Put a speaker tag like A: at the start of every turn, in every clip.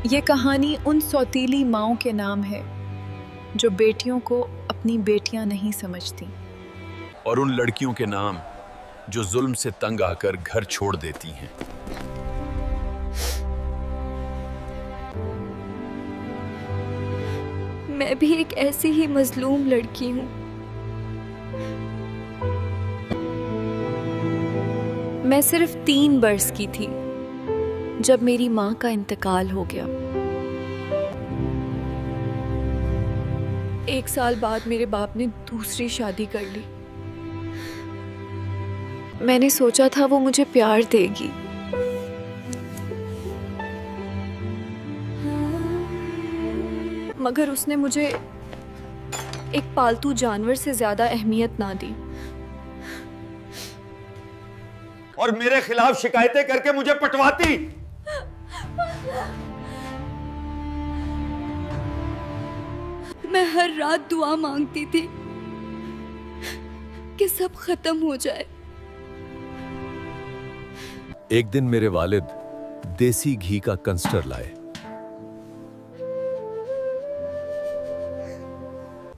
A: ये कहानी उन सौतीली माँओं के नाम है जो बेटियों को अपनी बेटियां नहीं समझती,
B: और उन लड़कियों के नाम जो जुल्म से तंग आकर घर छोड़ देती हैं।
C: मैं भी एक ऐसी ही मजलूम लड़की हूँ। मैं सिर्फ 3 बरस की थी जब मेरी माँ का इंतकाल हो गया। 1 साल बाद मेरे बाप ने दूसरी शादी कर ली। मैंने सोचा था वो मुझे प्यार देगी, मगर उसने मुझे एक पालतू जानवर से ज्यादा अहमियत ना दी।
D: और मेरे खिलाफ शिकायतें करके मुझे पटवाती।
C: मैं हर रात दुआ मांगती थी कि सब खत्म हो जाए।
E: एक दिन मेरे वालिद देसी घी का कंस्टर लाए।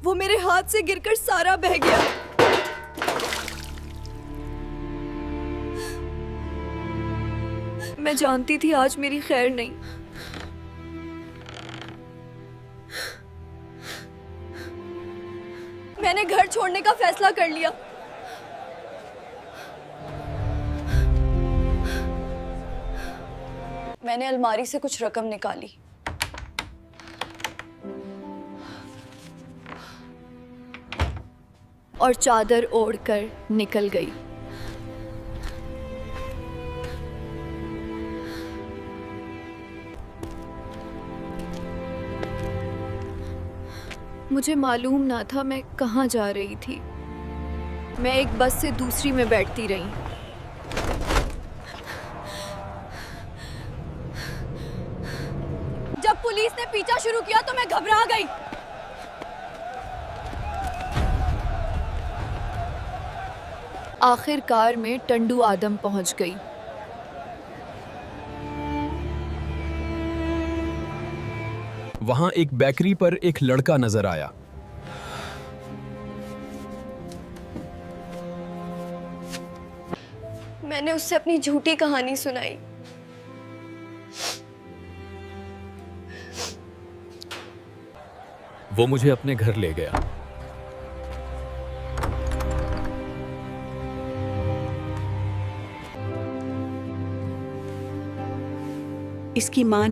C: वो मेरे हाथ से गिरकर सारा बह गया। मैं जानती थी आज मेरी खैर नहीं। मैंने घर छोड़ने का फैसला कर लिया। मैंने अलमारी से कुछ रकम निकाली। और चादर ओढ़कर निकल गई। मुझे मालूम ना था मैं कहाँ जा रही थी। मैं एक बस से दूसरी में बैठती रही। जब पुलिस ने पीछा शुरू किया तो मैं घबरा गई। आखिरकार में टंडू आदम पहुंच गई।
B: वहां एक बेकरी पर एक लड़का नजर आया।
C: मैंने उससे अपनी झूठी कहानी सुनाई।
E: वो मुझे अपने घर ले गया।
F: इसकी मां